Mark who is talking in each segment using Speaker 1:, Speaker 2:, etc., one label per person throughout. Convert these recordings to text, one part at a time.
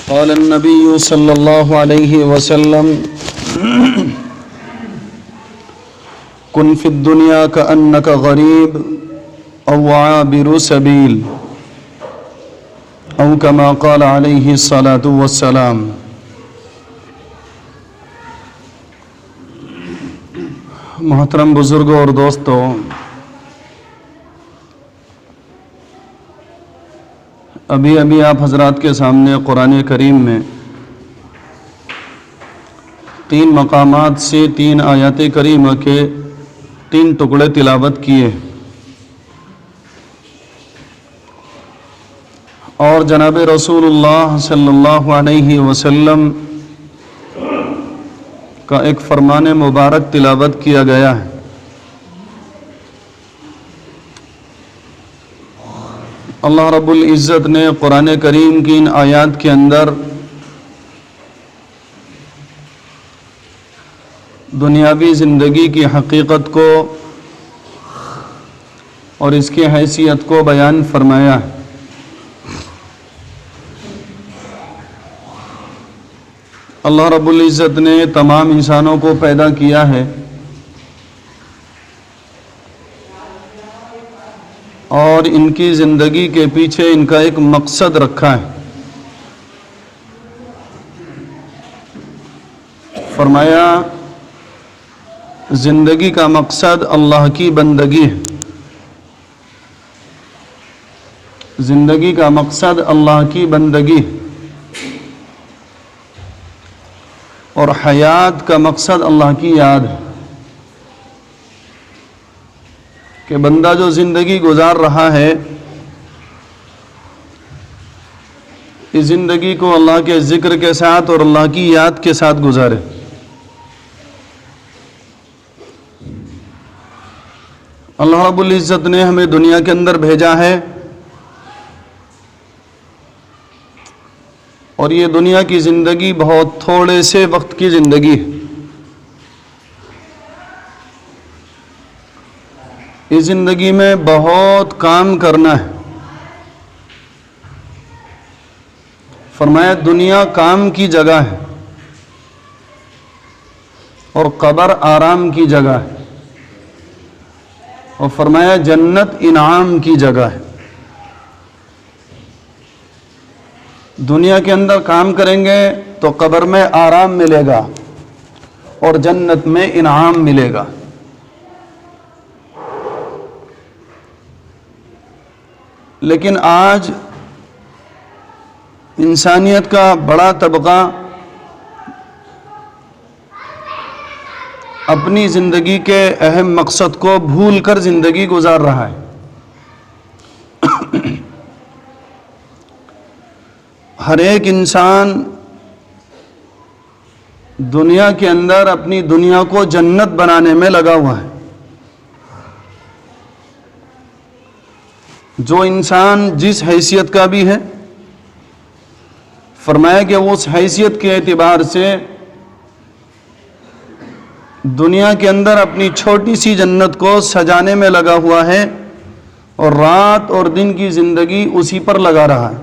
Speaker 1: قال النبي صلى الله عليه وسلم كن في الدنيا كأنك غريب أو عابر سبيل أو كما قال عليه الصلاة والسلام۔ محترم بزرگوں اور دوستوں، ابھی آپ حضرات کے سامنے قرآن کریم میں 3 مقامات سے 3 آیات کریمہ کے 3 ٹکڑے تلاوت کیے، اور جناب رسول اللہ صلی اللہ علیہ وسلم کا ایک فرمان مبارک تلاوت کیا گیا ہے۔ اللہ رب العزت نے قرآن کریم کی ان آیات کے اندر دنیاوی زندگی کی حقیقت کو اور اس کی حیثیت کو بیان فرمایا ہے۔ اللہ رب العزت نے تمام انسانوں کو پیدا کیا ہے اور ان کی زندگی کے پیچھے ان کا ایک مقصد رکھا ہے۔ فرمایا زندگی کا مقصد اللہ کی بندگی ہے، زندگی کا مقصد اللہ کی بندگی ہے، اور حیات کا مقصد اللہ کی یاد ہے کہ بندہ جو زندگی گزار رہا ہے اس زندگی کو اللہ کے ذکر کے ساتھ اور اللہ کی یاد کے ساتھ گزارے۔ اللہ رب العزت نے ہمیں دنیا کے اندر بھیجا ہے، اور یہ دنیا کی زندگی بہت تھوڑے سے وقت کی زندگی ہے۔ اس زندگی میں بہت کام کرنا ہے۔ فرمایا دنیا کام کی جگہ ہے اور قبر آرام کی جگہ ہے، اور فرمایا جنت انعام کی جگہ ہے۔ دنیا کے اندر کام کریں گے تو قبر میں آرام ملے گا اور جنت میں انعام ملے گا۔ لیکن آج انسانیت کا بڑا طبقہ اپنی زندگی کے اہم مقصد کو بھول کر زندگی گزار رہا ہے۔ ہر ایک انسان دنیا کے اندر اپنی دنیا کو جنت بنانے میں لگا ہوا ہے۔ جو انسان جس حیثیت کا بھی ہے، فرمایا کہ وہ اس حیثیت کے اعتبار سے دنیا کے اندر اپنی چھوٹی سی جنت کو سجانے میں لگا ہوا ہے، اور رات اور دن کی زندگی اسی پر لگا رہا ہے۔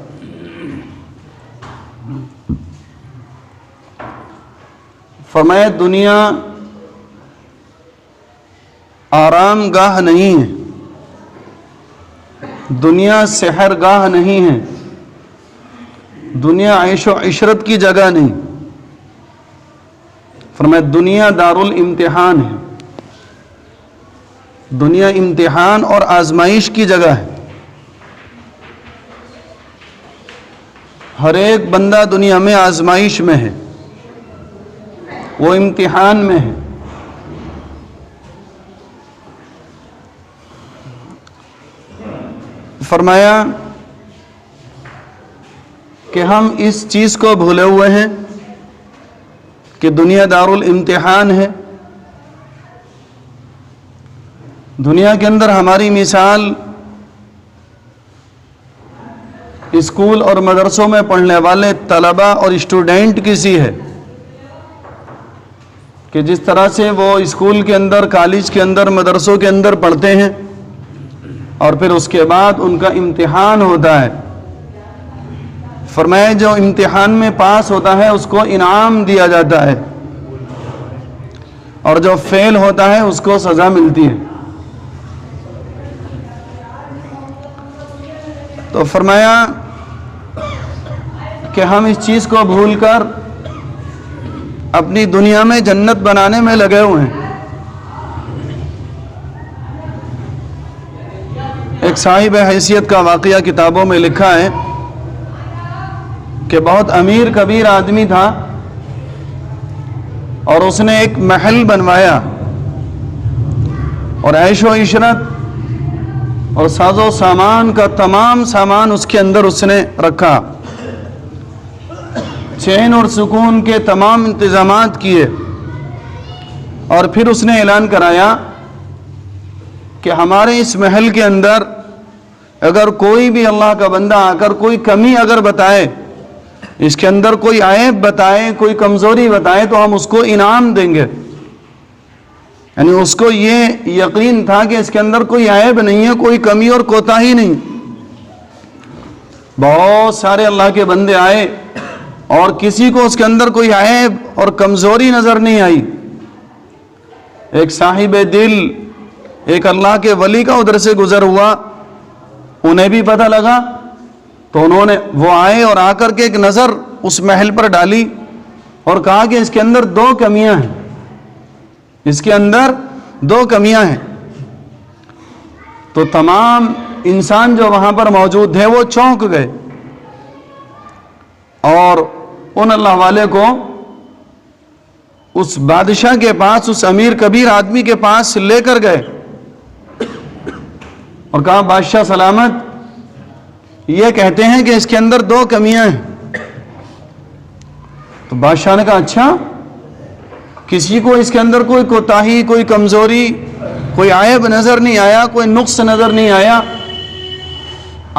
Speaker 1: فرمایا دنیا آرام گاہ نہیں ہے، دنیا سحر گاہ نہیں ہے، دنیا عیش و عشرت کی جگہ نہیں۔ فرمایا دنیا دارالامتحان ہے، دنیا امتحان اور آزمائش کی جگہ ہے۔ ہر ایک بندہ دنیا میں آزمائش میں ہے، وہ امتحان میں ہے۔ فرمایا کہ ہم اس چیز کو بھولے ہوئے ہیں کہ دنیا دارالامتحان ہے۔ دنیا کے اندر ہماری مثال اسکول اور مدرسوں میں پڑھنے والے طلبہ اور اسٹوڈنٹ کی سی ہے کہ جس طرح سے وہ اسکول کے اندر، کالج کے اندر، مدرسوں کے اندر پڑھتے ہیں اور پھر اس کے بعد ان کا امتحان ہوتا ہے، فرمایا جو امتحان میں پاس ہوتا ہے اس کو انعام دیا جاتا ہے اور جو فیل ہوتا ہے اس کو سزا ملتی ہے. تو فرمایا کہ ہم اس چیز کو بھول کر اپنی دنیا میں جنت بنانے میں لگے ہوئے ہیں. ایک صاحب حیثیت کا واقعہ کتابوں میں لکھا ہے کہ بہت امیر کبیر آدمی تھا اور اس نے ایک محل بنوایا اور عیش و عشرت اور ساز و سامان کا تمام سامان اس کے اندر اس نے رکھا، چین اور سکون کے تمام انتظامات کیے، اور پھر اس نے اعلان کرایا کہ ہمارے اس محل کے اندر اگر کوئی بھی اللہ کا بندہ آ کر کوئی کمی اگر بتائے، اس کے اندر کوئی عیب بتائے، کوئی کمزوری بتائے تو ہم اس کو انعام دیں گے. یعنی اس کو یہ یقین تھا کہ اس کے اندر کوئی عیب نہیں ہے، کوئی کمی اور کوتاہی نہیں. بہت سارے اللہ کے بندے آئے اور کسی کو اس کے اندر کوئی عیب اور کمزوری نظر نہیں آئی. ایک صاحب دل، ایک اللہ کے ولی کا ادھر سے گزر ہوا، انہیں بھی پتہ لگا تو انہوں نے وہ آئے اور آ کر کے ایک نظر اس محل پر ڈالی اور کہا کہ اس کے اندر 2 کمیاں ہیں، اس کے اندر 2 کمیاں ہیں. تو تمام انسان جو وہاں پر موجود تھے وہ چونک گئے اور ان اللہ والے کو اس بادشاہ کے پاس، اس امیر کبیر آدمی کے پاس لے کر گئے اور کہا بادشاہ سلامت، یہ کہتے ہیں کہ اس کے اندر 2 کمیاں ہیں. تو بادشاہ نے کہا اچھا، کسی کو اس کے اندر کوئی کوتاہی، کوئی کمزوری، کوئی عیب نظر نہیں آیا، کوئی نقص نظر نہیں آیا،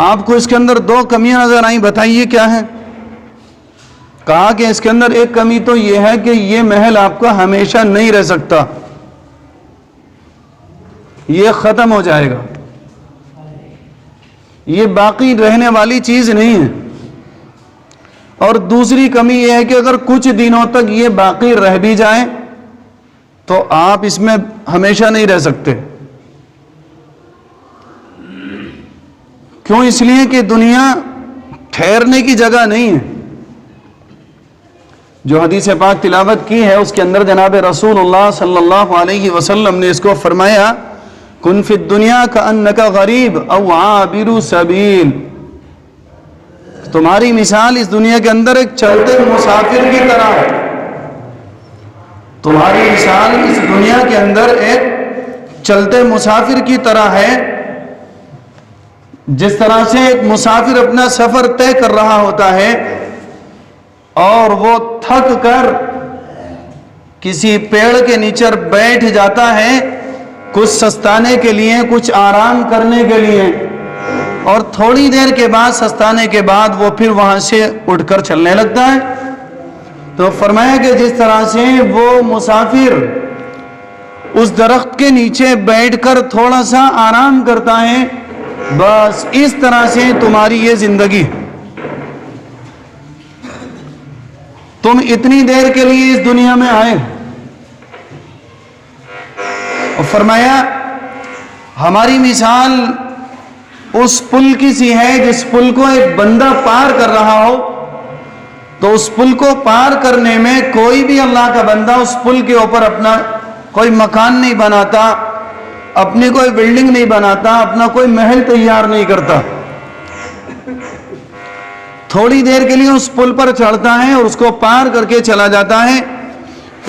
Speaker 1: آپ کو اس کے اندر 2 کمیاں نظر آئیں، بتائیے کیا ہے؟ کہا کہ اس کے اندر ایک کمی تو یہ ہے کہ یہ محل آپ کا ہمیشہ نہیں رہ سکتا، یہ ختم ہو جائے گا، یہ باقی رہنے والی چیز نہیں ہے. اور دوسری کمی یہ ہے کہ اگر کچھ دنوں تک یہ باقی رہ بھی جائے تو آپ اس میں ہمیشہ نہیں رہ سکتے. کیوں؟ اس لیے کہ دنیا ٹھہرنے کی جگہ نہیں ہے. جو حدیث پاک تلاوت کی ہے اس کے اندر جناب رسول اللہ صلی اللہ علیہ وسلم نے اس کو فرمایا، کن فی الدنیا کأنک غریب او عابر سبیل. تمہاری مثال اس دنیا کے اندر ایک چلتے مسافر کی طرح ہے. تمہاری مثال اس دنیا کے اندر ایک چلتے مسافر کی طرح ہے. جس طرح سے ایک مسافر اپنا سفر طے کر رہا ہوتا ہے اور وہ تھک کر کسی پیڑ کے نیچے بیٹھ جاتا ہے کچھ سستانے کے لیے، کچھ آرام کرنے کے لیے، اور تھوڑی دیر کے بعد سستانے کے بعد وہ پھر وہاں سے اٹھ کر چلنے لگتا ہے. تو فرمایا کہ جس طرح سے وہ مسافر اس درخت کے نیچے بیٹھ کر تھوڑا سا آرام کرتا ہے، بس اس طرح سے تمہاری یہ زندگی. تم اتنی دیر کے لیے اس دنیا میں آئے. اور فرمایا ہماری مثال اس پل کی سی ہے جس پل کو ایک بندہ پار کر رہا ہو، تو اس پل کو پار کرنے میں کوئی بھی اللہ کا بندہ اس پل کے اوپر اپنا کوئی مکان نہیں بناتا، اپنی کوئی بلڈنگ نہیں بناتا، اپنا کوئی محل تیار نہیں کرتا. تھوڑی دیر کے لیے اس پل پر چڑھتا ہے اور اس کو پار کر کے چلا جاتا ہے.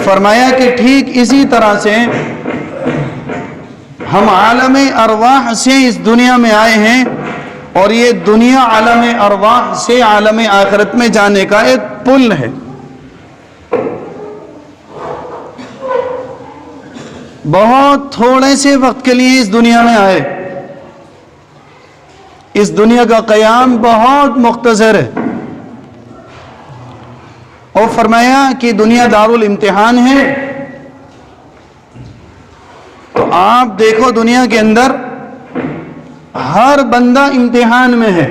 Speaker 1: فرمایا کہ ٹھیک اسی طرح سے ہم عالم ارواح سے اس دنیا میں آئے ہیں، اور یہ دنیا عالم ارواح سے عالم آخرت میں جانے کا ایک پل ہے. بہت تھوڑے سے وقت کے لیے اس دنیا میں آئے. اس دنیا کا قیام بہت مختصر ہے. اور فرمایا کہ دنیا دارالامتحان ہے. تو آپ دیکھو دنیا کے اندر ہر بندہ امتحان میں ہے.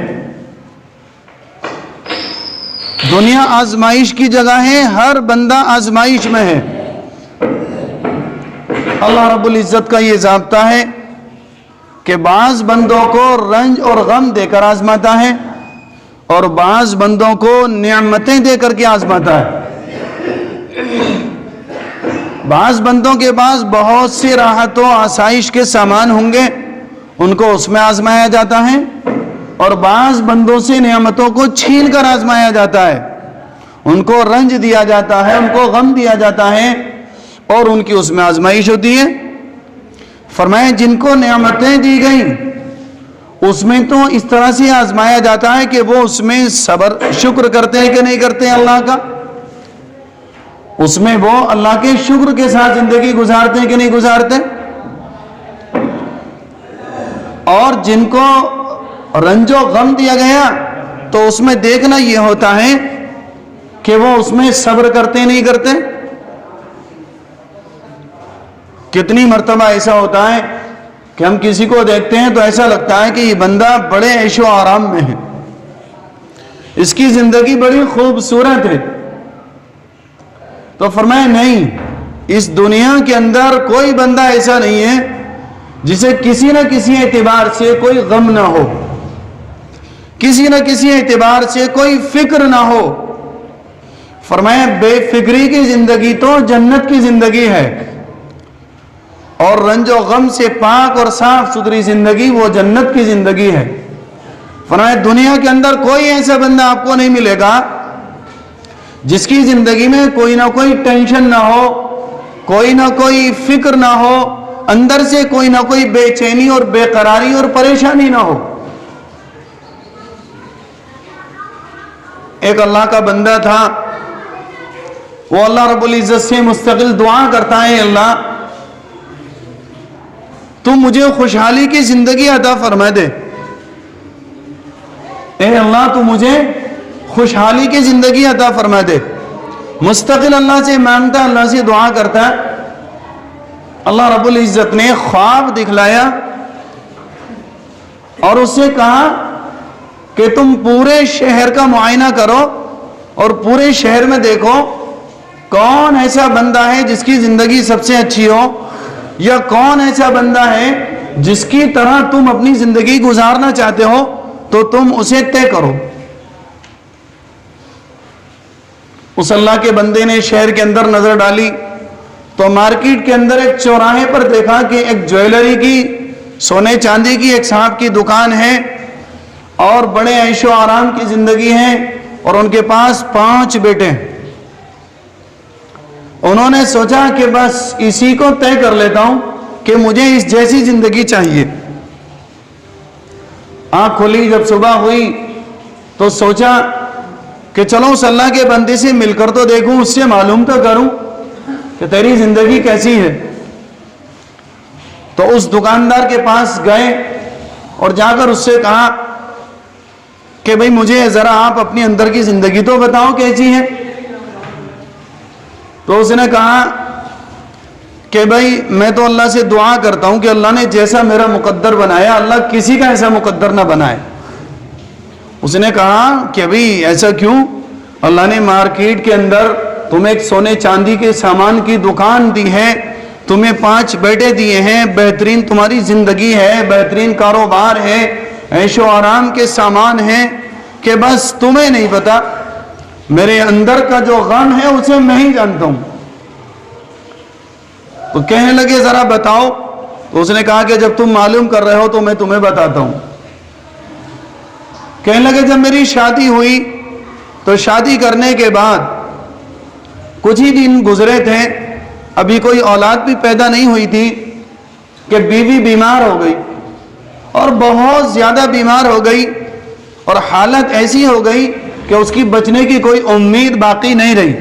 Speaker 1: دنیا آزمائش کی جگہ ہے، ہر بندہ آزمائش میں ہے۔ اللہ رب العزت کا یہ ضابطہ ہے کہ بعض بندوں کو رنج اور غم دے کر آزماتا ہے اور بعض بندوں کو نعمتیں دے کر کے آزماتا ہے۔ بعض بندوں کے پاس بہت سی راحت و آسائش کے سامان ہوں گے، ان کو اس میں آزمایا جاتا ہے، اور بعض بندوں سے نعمتوں کو چھین کر آزمایا جاتا ہے، ان کو رنج دیا جاتا ہے، ان کو غم دیا جاتا ہے، اور ان کی اس میں آزمائش ہوتی ہے۔ فرمایا جن کو نعمتیں دی گئیں اس میں تو اس طرح سے آزمایا جاتا ہے کہ وہ اس میں صبر شکر کرتے ہیں کہ نہیں کرتے ہیں اللہ کا، اس میں وہ اللہ کے شکر کے ساتھ زندگی گزارتے ہیں کہ نہیں گزارتے۔ اور جن کو رنج و غم دیا گیا تو اس میں دیکھنا یہ ہوتا ہے کہ وہ اس میں صبر کرتے نہیں کرتے۔ کتنی مرتبہ ایسا ہوتا ہے کہ ہم کسی کو دیکھتے ہیں تو ایسا لگتا ہے کہ یہ بندہ بڑے عیش و آرام میں ہے، اس کی زندگی بڑی خوبصورت ہے، تو فرمایا نہیں، اس دنیا کے اندر کوئی بندہ ایسا نہیں ہے جسے کسی نہ کسی اعتبار سے کوئی غم نہ ہو، کسی نہ کسی اعتبار سے کوئی فکر نہ ہو۔ فرمایا بے فکری کی زندگی تو جنت کی زندگی ہے، اور رنج و غم سے پاک اور صاف ستھری زندگی وہ جنت کی زندگی ہے۔ فرمایا دنیا کے اندر کوئی ایسا بندہ آپ کو نہیں ملے گا جس کی زندگی میں کوئی نہ کوئی ٹینشن نہ ہو، کوئی نہ کوئی فکر نہ ہو، اندر سے کوئی نہ کوئی بے چینی اور بے قراری اور پریشانی نہ ہو۔ ایک اللہ کا بندہ تھا، وہ اللہ رب العزت سے مستقل دعا کرتا ہے، اللہ تو مجھے خوشحالی کی زندگی عطا فرما دے، اے اللہ تو مجھے خوشحالی کی زندگی عطا فرما دے۔ مستقل اللہ سے مانگتا، اللہ سے دعا کرتا۔ اللہ رب العزت نے خواب دکھلایا اور اس سے کہا کہ تم پورے شہر کا معائنہ کرو اور پورے شہر میں دیکھو کون ایسا بندہ ہے جس کی زندگی سب سے اچھی ہو، یا کون ایسا بندہ ہے جس کی طرح تم اپنی زندگی گزارنا چاہتے ہو، تو تم اسے طے کرو۔ اس اللہ کے بندے نے شہر کے اندر نظر ڈالی تو مارکیٹ کے اندر ایک چوراہے پر دیکھا کہ ایک جویلری کی، سونے چاندی کی ایک صاحب کی دکان ہے، اور بڑے عیش و آرام کی زندگی ہے، اور ان کے پاس 5 بیٹے ہیں۔ انہوں نے سوچا کہ بس اسی کو طے کر لیتا ہوں کہ مجھے اس جیسی زندگی چاہیے۔ آنکھ کھلی جب صبح ہوئی تو سوچا کہ چلو اس اللہ کے بندے سے مل کر تو دیکھوں، اس سے معلوم تو کروں کہ تیری زندگی کیسی ہے۔ تو اس دکاندار کے پاس گئے اور جا کر اس سے کہا کہ بھئی مجھے ذرا آپ اپنی اندر کی زندگی تو بتاؤ کیسی ہے۔ تو اس نے کہا کہ بھئی میں تو اللہ سے دعا کرتا ہوں کہ اللہ نے جیسا میرا مقدر بنایا اللہ کسی کا ایسا مقدر نہ بنائے۔ اس نے کہا کہ بھئی ایسا کیوں؟ اللہ نے مارکیٹ کے اندر تمہیں ایک سونے چاندی کے سامان کی دکان دی ہے، تمہیں 5 بیٹے دیے ہیں، بہترین تمہاری زندگی ہے، بہترین کاروبار ہے، عیش و آرام کے سامان ہیں، کہ بس تمہیں نہیں پتا، میرے اندر کا جو غم ہے اسے میں ہی جانتا ہوں۔ تو کہنے لگے ذرا بتاؤ۔ تو اس نے کہا کہ جب تم معلوم کر رہے ہو تو میں تمہیں بتاتا ہوں۔ کہنے لگے جب میری شادی ہوئی تو شادی کرنے کے بعد کچھ ہی دن گزرے تھے، ابھی کوئی اولاد بھی پیدا نہیں ہوئی تھی، کہ بیوی بیمار ہو گئی، اور بہت زیادہ بیمار ہو گئی، اور حالت ایسی ہو گئی کہ اس کی بچنے کی کوئی امید باقی نہیں رہی۔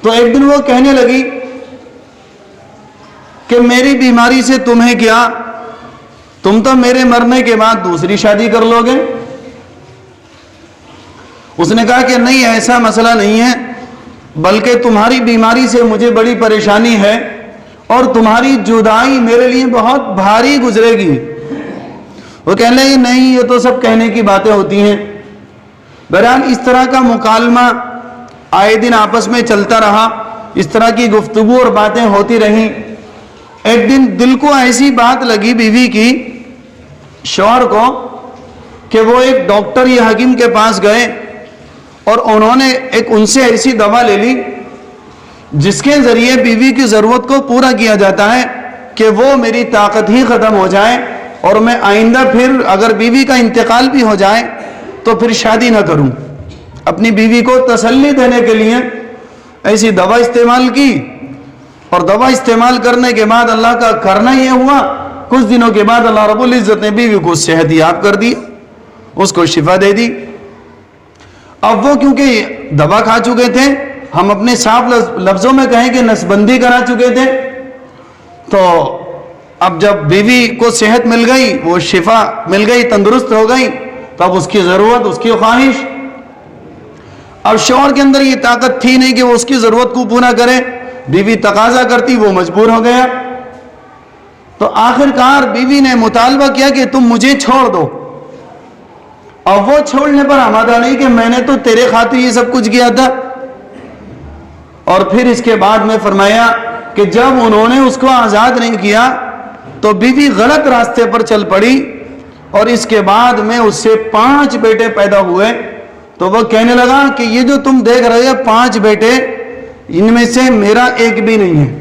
Speaker 1: تو ایک دن وہ کہنے لگی کہ میری بیماری سے تمہیں کیا، تم تو میرے مرنے کے بعد دوسری شادی کر لو گے۔ اس نے کہا کہ نہیں، ایسا مسئلہ نہیں ہے، بلکہ تمہاری بیماری سے مجھے بڑی پریشانی ہے، اور تمہاری جدائی میرے لیے بہت بھاری گزرے گی۔ وہ کہنے لگے نہیں یہ تو سب کہنے کی باتیں ہوتی ہیں. بہرحال اس طرح کا مکالمہ آئے دن آپس میں چلتا رہا, اس طرح کی گفتگو اور باتیں ہوتی رہیں. ایک دن دل کو ایسی بات لگی بیوی کی, شوہر کو, کہ وہ ایک ڈاکٹر یا حکیم کے پاس گئے اور انہوں نے ان سے ایسی دوا لے لی جس کے ذریعے بیوی کی ضرورت کو پورا کیا جاتا ہے کہ وہ میری طاقت ہی ختم ہو جائے اور میں آئندہ پھر اگر بیوی کا انتقال بھی ہو جائے تو پھر شادی نہ کروں. اپنی بیوی کو تسلی دینے کے لیے ایسی دوا استعمال کی, اور دوا استعمال کرنے کے بعد اللہ کا کرنا یہ ہوا, کچھ دنوں کے بعد اللہ رب العزت نے بیوی کو صحت یاب کر دی, اس کو شفا دے دی. اب وہ کیونکہ دوا کھا چکے تھے, ہم اپنے صاف لفظوں میں کہیں کہ نسبندی کرا چکے تھے, تو اب جب بیوی کو صحت مل گئی, وہ شفا مل گئی, تندرست ہو گئی, تو اب اس کی ضرورت, اس کی خواہش, اب شوہر کے اندر یہ طاقت تھی نہیں کہ وہ اس کی ضرورت کو پورا کرے, بیوی تقاضا کرتی, وہ مجبور ہو گیا. تو آخر کار بیوی نے مطالبہ کیا کہ تم مجھے چھوڑ دو. اور وہ چھوڑنے پر آمادہ نہیں کہ میں نے تو تیرے خاطر یہ سب کچھ کیا تھا. اور پھر اس کے بعد میں فرمایا کہ جب انہوں نے اس کو آزاد نہیں کیا تو بیوی غلط راستے پر چل پڑی, اور اس کے بعد میں اس سے 5 بیٹے پیدا ہوئے. تو وہ کہنے لگا کہ یہ جو تم دیکھ رہے ہو 5 بیٹے, ان میں سے میرا ایک بھی نہیں ہے.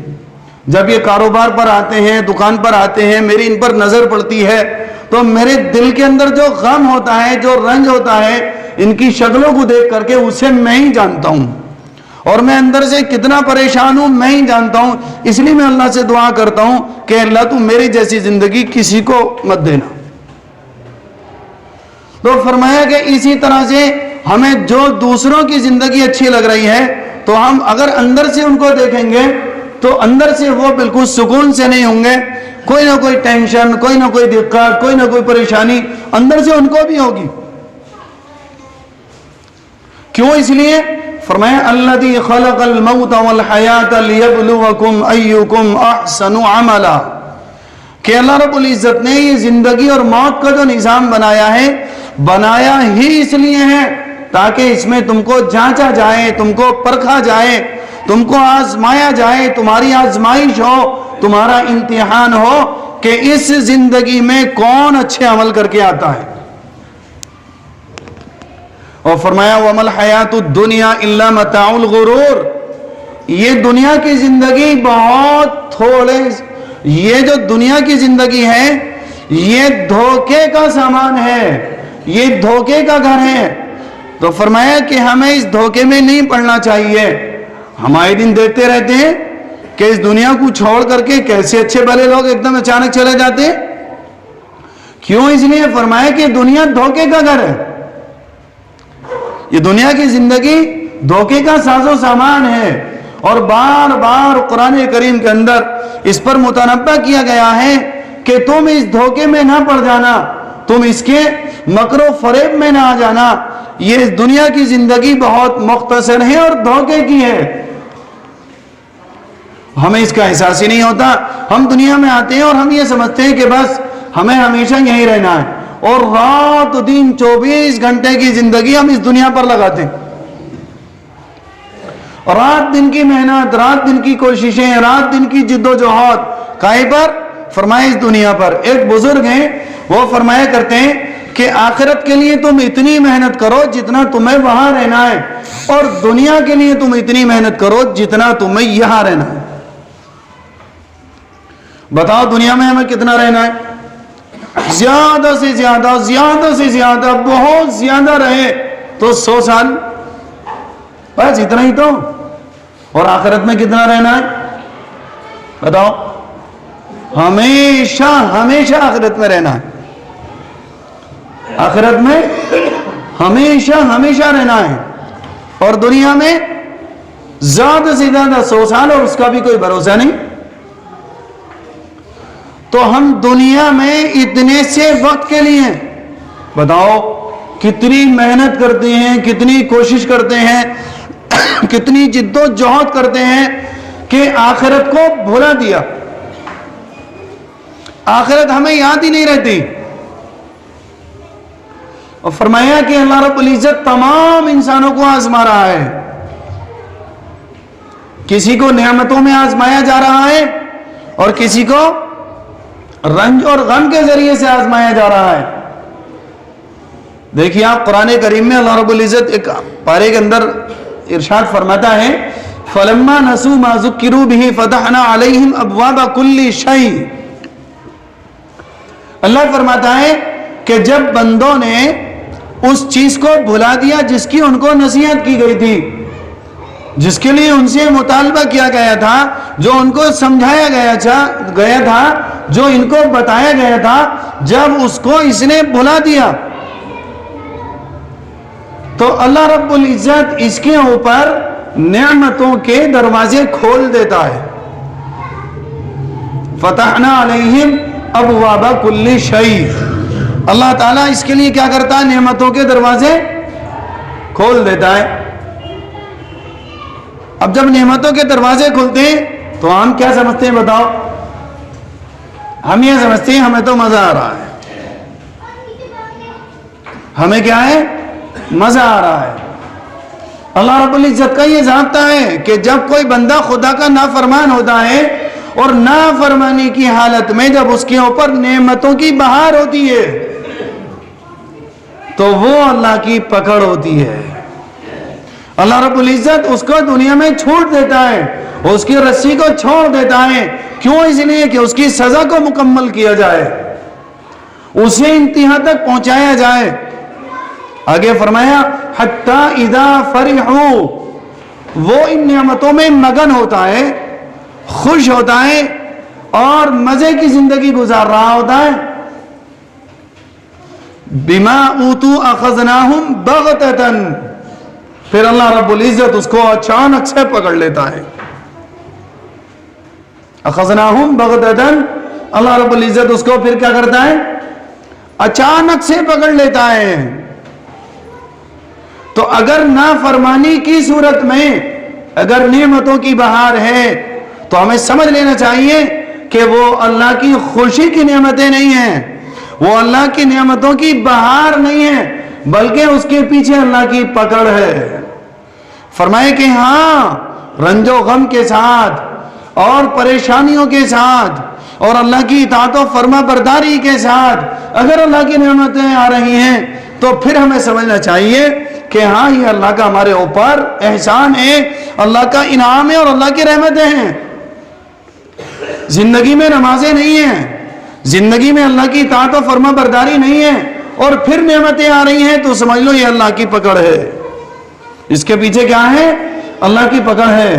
Speaker 1: جب یہ کاروبار پر آتے ہیں, دکان پر آتے ہیں, میری ان پر نظر پڑتی ہے تو میرے دل کے اندر جو غم ہوتا ہے, جو رنج ہوتا ہے, ان کی شکلوں کو دیکھ کر کے اسے میں ہی جانتا ہوں, اور میں اندر سے کتنا پریشان ہوں میں ہی جانتا ہوں. اس لیے میں اللہ سے دعا کرتا ہوں کہ اللہ تو میری جیسی زندگی کسی کو مت دینا. تو فرمایا کہ اسی طرح سے ہمیں جو دوسروں کی زندگی اچھی لگ رہی ہے تو ہم اگر اندر سے ان کو دیکھیں گے تو اندر سے وہ بالکل سکون سے نہیں ہوں گے, کوئی نہ کوئی ٹینشن, کوئی نہ کوئی دقت, کوئی نہ کوئی پریشانی اندر سے ان کو بھی ہوگی. کیوں؟ اس لیے فرمایا الذی خلق الموت والحیات لیبلوکم ایکم احسن عملا, کہ اللہ رب العزت نے یہ زندگی اور موت کا جو نظام بنایا ہے, بنایا ہی اس لیے ہے تاکہ اس میں تم کو جانچا جائے, تم کو پرکھا جائے, تم کو آزمایا جائے, تمہاری آزمائش ہو, تمہارا امتحان ہو کہ اس زندگی میں کون اچھے عمل کر کے آتا ہے. اور فرمایا وَمَا الْحَيَاةُ الدُّنْيَا إِلَّا مَتَاعُ الْغُرُورِ, یہ دنیا کی زندگی بہت تھوڑے, یہ جو دنیا کی زندگی ہے یہ دھوکے کا سامان ہے, یہ دھوکے کا گھر ہے. تو فرمایا کہ ہمیں اس دھوکے میں نہیں پڑنا چاہیے. ہمارے دن دیکھتے رہتے ہیں کہ اس دنیا کو چھوڑ کر کے کیسے اچھے بھلے لوگ ایک دم اچانک چلے جاتے ہیں. کیوں؟ اس لیے فرمایا کہ دنیا دھوکے کا گھر ہے, یہ دنیا کی زندگی دھوکے کا ساز و سامان ہے. اور بار بار قرآن کریم کے اندر اس پر متنبہ کیا گیا ہے کہ تم اس دھوکے میں نہ پڑ جانا, تم اس کے مکر و فریب میں نہ آ جانا. یہ دنیا کی زندگی بہت مختصر ہے اور دھوکے کی ہے. ہمیں اس کا احساس ہی نہیں ہوتا. ہم دنیا میں آتے ہیں اور ہم یہ سمجھتے ہیں کہ بس ہمیں ہمیشہ یہیں رہنا ہے, اور رات دن 24 گھنٹے کی زندگی ہم اس دنیا پر لگاتے ہیں. رات دن کی محنت, رات دن کی کوششیں, رات دن کی جد و جہد کائے پر؟ فرمائے اس دنیا پر. ایک بزرگ ہیں وہ فرمایا کرتے ہیں کہ آخرت کے لیے تم اتنی محنت کرو جتنا تمہیں وہاں رہنا ہے, اور دنیا کے لیے تم اتنی محنت کرو جتنا تمہیں یہاں رہنا ہے. بتاؤ دنیا میں ہمیں کتنا رہنا ہے؟ زیادہ سے زیادہ, زیادہ سے زیادہ, بہت زیادہ رہے تو 100 سال, بس اتنا ہی تو. اور آخرت میں کتنا رہنا ہے بتاؤ؟ ہمیشہ ہمیشہ آخرت میں رہنا ہے. آخرت میں ہمیشہ ہمیشہ رہنا ہے, اور دنیا میں زیادہ سے زیادہ 100 سال, اور اس کا بھی کوئی بھروسہ نہیں. تو ہم دنیا میں اتنے سے وقت کے لیے بتاؤ کتنی محنت کرتے ہیں, کتنی کوشش کرتے ہیں, کتنی جد و جہد کرتے ہیں کہ آخرت کو بھلا دیا. آخرت ہمیں یاد ہی نہیں رہتی. اور فرمایا کہ اللہ رب العزت تمام انسانوں کو آزما رہا ہے. کسی کو نعمتوں میں آزمایا جا رہا ہے اور کسی کو رنج اور غم کے ذریعے سے آزمایا جا رہا ہے. دیکھیے آپ قرآن کریم میں اللہ رب العزت ایک پارے کے اندر ارشاد فرماتا ہے فَلَمَّا نَسُوا مَا ذُكِّرُوا بِهِ فَتَحْنَا عَلَيْهِمْ أَبْوَابَ كُلِّ شَيْءٍ. اللہ فرماتا ہے کہ جب بندوں نے اس چیز کو بھلا دیا جس کی ان کو نصیحت کی گئی تھی، جس کے لیے ان سے مطالبہ کیا گیا تھا، جو ان کو سمجھایا گیا تھا، جو ان کو بتایا گیا تھا، جب اس کو اس نے بھلا دیا تو اللہ رب العزت اس کے اوپر نعمتوں کے دروازے کھول دیتا ہے. فتحنا علیہم ابواب کل شیء. اللہ تعالیٰ اس کے لیے کیا کرتا ہے؟ نعمتوں کے دروازے کھول دیتا ہے. اب جب نعمتوں کے دروازے کھلتے ہیں تو ہم کیا سمجھتے ہیں بتاؤ؟ ہم یہ سمجھتے ہیں ہمیں تو مزہ آ رہا ہے. ہمیں کیا ہے؟ مزہ آ رہا ہے. اللہ رب العزت کا یہ ضابطہ ہے کہ جب کوئی بندہ خدا کا نافرمان ہوتا ہے اور نافرمانی کی حالت میں جب اس کے اوپر نعمتوں کی بہار ہوتی ہے تو وہ اللہ کی پکڑ ہوتی ہے. اللہ رب العزت اس کو دنیا میں چھوڑ دیتا ہے، اس کی رسی کو چھوڑ دیتا ہے. کیوں؟ اس لیے کہ اس کی سزا کو مکمل کیا جائے، اسے انتہا تک پہنچایا جائے. آگے فرمایا حتیٰ اذا فرحوا، وہ ان نعمتوں میں مگن ہوتا ہے، خوش ہوتا ہے اور مزے کی زندگی گزار رہا ہوتا ہے. بما اوتوا اخذناہم بغتۃ، پھر اللہ رب العزت اس کو اچانک سے پکڑ لیتا ہے. اخذناہم بغتۃ، اللہ رب العزت اس کو پھر کیا کرتا ہے؟ اچانک سے پکڑ لیتا ہے. تو اگر نافرمانی کی صورت میں اگر نعمتوں کی بہار ہے تو ہمیں سمجھ لینا چاہیے کہ وہ اللہ کی خوشی کی نعمتیں نہیں ہیں، وہ اللہ کی نعمتوں کی بہار نہیں ہے، بلکہ اس کے پیچھے اللہ کی پکڑ ہے. فرمائے کہ ہاں رنج و غم کے ساتھ اور پریشانیوں کے ساتھ اور اللہ کی اطاعت و فرما برداری کے ساتھ اگر اللہ کی نعمتیں آ رہی ہیں تو پھر ہمیں سمجھنا چاہیے کہ ہاں یہ اللہ کا ہمارے اوپر احسان ہے، اللہ کا انعام ہے اور اللہ کی رحمتیں ہیں. زندگی میں نمازیں نہیں ہیں، زندگی میں اللہ کی اطاعت و فرما برداری نہیں ہے اور پھر نعمتیں آ رہی ہیں تو سمجھ لو یہ اللہ کی پکڑ ہے. اس کے پیچھے کیا ہے؟ اللہ کی پکڑ ہے.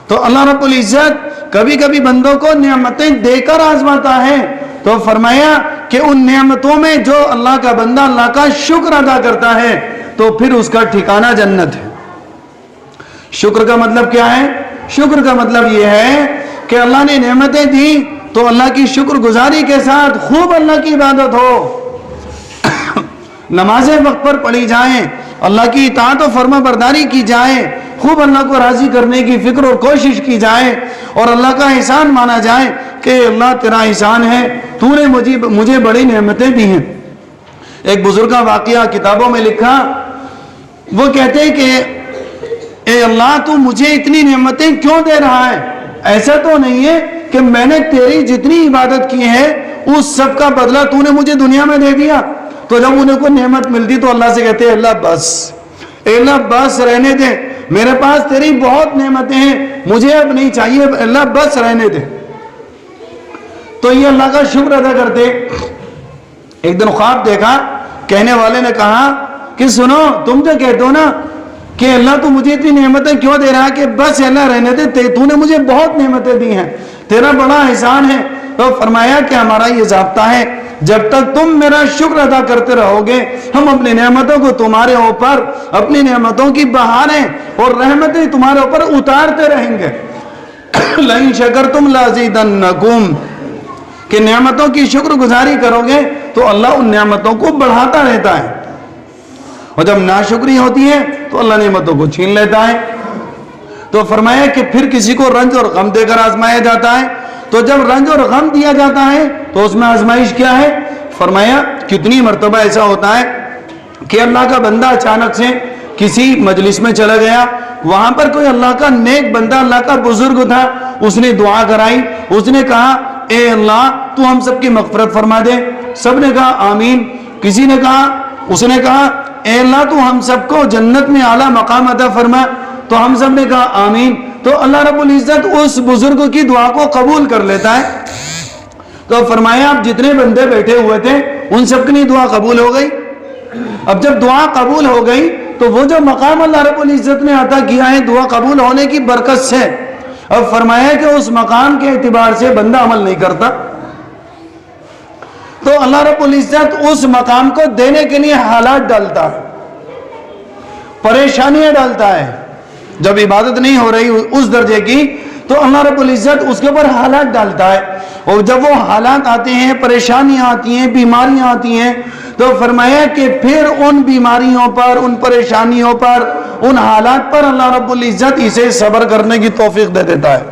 Speaker 1: تو اللہ رب العزت کبھی کبھی بندوں کو نعمتیں دے کر آزماتا ہے. تو فرمایا کہ ان نعمتوں میں جو اللہ کا بندہ اللہ کا شکر ادا کرتا ہے تو پھر اس کا ٹھکانہ جنت ہے. شکر کا مطلب کیا ہے؟ شکر کا مطلب یہ ہے کہ اللہ نے نعمتیں دی تو اللہ کی شکر گزاری کے ساتھ خوب اللہ کی عبادت ہو، نمازیں وقت پر پڑھی جائیں، اللہ کی اطاعت و فرما برداری کی جائے، خوب اللہ کو راضی کرنے کی فکر اور کوشش کی جائے اور اللہ کا احسان مانا جائے کہ اللہ تیرا احسان ہے، تو نے مجھے بڑی نعمتیں دی ہیں. ایک بزرگ کا واقعہ کتابوں میں لکھا، وہ کہتے ہیں کہ اے اللہ تو مجھے اتنی نعمتیں کیوں دے رہا ہے؟ ایسا تو نہیں ہے کہ میں نے تیری جتنی عبادت کی ہے اس سب کا بدلہ تو نے مجھے دنیا میں دے دیا. تو جب انہیں کوئی نعمت ملتی تو اللہ سے کہتے ہیں اللہ بس، اے اللہ بس رہنے دے، میرے پاس تیری بہت نعمتیں ہیں، مجھے اب نہیں چاہیے، اللہ بس رہنے دے. تو یہ اللہ کا شکر ادا کرتے. ایک دن خواب دیکھا، کہنے والے نے کہا کہ سنو تم جو کہتے ہو نا کہ اللہ تو مجھے اتنی نعمتیں کیوں دے رہا ہے کہ بس اللہ رہنے دے، تو نے مجھے بہت نعمتیں دی ہیں، تیرا بڑا احسان ہے. تو فرمایا کہ ہمارا یہ ضابطہ ہے جب تک تم میرا شکر ادا کرتے رہو گے ہم اپنی نعمتوں کو تمہارے اوپر، اپنی نعمتوں کی بہاریں اور رحمتیں تمہارے اوپر اتارتے رہیں گے. لَإِن شَكَرْتُمْ لَأَزِيدَنَّكُمْ، کہ نعمتوں کی شکر گزاری کرو گے تو اللہ ان نعمتوں کو بڑھاتا رہتا ہے، اور جب ناشکری ہوتی ہے تو اللہ نعمتوں کو چھین لیتا ہے. تو فرمایا کہ پھر کسی کو رنج اور غم دے کر آزمایا جاتا ہے. تو جب رنج اور غم دیا جاتا ہے تو اس میں آزمائش کیا ہے؟ فرمایا کتنی مرتبہ ایسا ہوتا ہے کہ اللہ کا بندہ اچانک سے کسی مجلس میں چلا گیا, وہاں پر کوئی اللہ کا نیک بندہ, اللہ کا بزرگ تھا, اس نے دعا کرائی, اس نے کہا اے اللہ تو ہم سب کی مغفرت فرما دے. سب نے کہا آمین. کسی نے کہا, اس نے کہا اے اللہ تو ہم سب کو جنت میں اعلیٰ مقام عطا فرما, تو ہم سب نے کہا آمین. تو اللہ رب العزت اس بزرگ کی دعا کو قبول کر لیتا ہے. تو فرمایا اب جتنے بندے بیٹھے ہوئے تھے ان سب کی دعا قبول ہو گئی. اب جب دعا قبول ہو گئی تو وہ جو مقام اللہ رب العزت نے عطا کیا ہے دعا قبول ہونے کی برکت سے, اب فرمایا کہ اس مقام کے اعتبار سے بندہ عمل نہیں کرتا, تو اللہ رب العزت اس مقام کو دینے کے لیے حالات ڈالتا ہے, پریشانیاں ڈالتا ہے. جب عبادت نہیں ہو رہی اس درجے کی تو اللہ رب العزت اس کے اوپر حالات ڈالتا ہے, اور جب وہ حالات آتے ہیں, پریشانیاں آتی ہیں, بیماریاں آتی ہیں, تو فرمایا کہ پھر ان بیماریوں پر, ان پریشانیوں پر, ان حالات پر اللہ رب العزت اسے صبر کرنے کی توفیق دے دیتا ہے.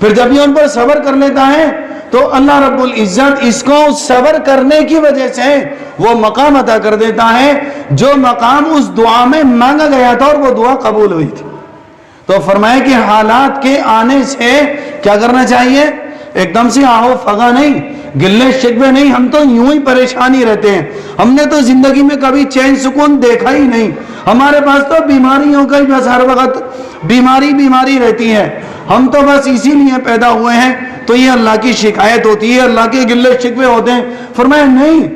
Speaker 1: پھر جب یہ ان پر صبر کر لیتا ہے تو اللہ رب العزت اس کو صبر کرنے کی وجہ سے وہ مقام عطا کر دیتا ہے جو مقام اس دعا میں مانگا گیا تھا اور وہ دعا قبول ہوئی تھی. تو فرمایا کہ حالات کے آنے سے کیا کرنا چاہیے, ایک دم سے آہو فغا نہیں, گلے شکوے نہیں, ہم تو یوں ہی پریشانی رہتے ہیں, ہم نے تو زندگی میں کبھی چین سکون دیکھا ہی نہیں, ہمارے پاس تو بیماریوں کا ہی بس ہر وقت بیماری رہتی ہے, ہم تو بس اسی لیے پیدا ہوئے ہیں. تو یہ اللہ کی شکایت ہوتی ہے, اللہ کے گلے شکوے ہوتے ہیں. فرمایا نہیں,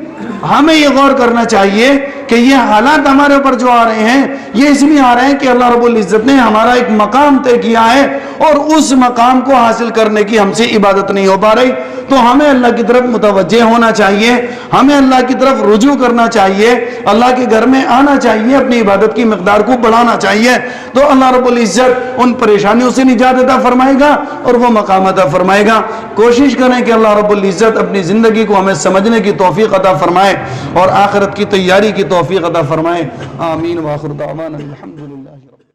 Speaker 1: ہمیں یہ غور کرنا چاہیے کہ یہ حالات ہمارے اوپر جو آ رہے ہیں یہ اس لیے آ رہے ہیں کہ اللہ رب العزت نے ہمارا ایک مقام طے کیا ہے اور اس مقام کو حاصل کرنے کی ہم سے عبادت نہیں ہو پا رہی. تو ہمیں اللہ کی طرف متوجہ ہونا چاہیے, ہمیں اللہ کی طرف رجوع کرنا چاہیے, اللہ کے گھر میں آنا چاہیے, اپنی عبادت کی مقدار کو بڑھانا چاہیے. تو اللہ رب العزت ان پریشانیوں سے نجات عطا فرمائے گا اور وہ مقام عطا فرمائے گا. کوشش کریں کہ اللہ رب العزت اپنی زندگی کو ہمیں سمجھنے کی توفیق عطا فرمائے اور آخرت کی تیاری کی توفیق عطا فرمائے. آمین. وآخر دعوانا الحمدللہ.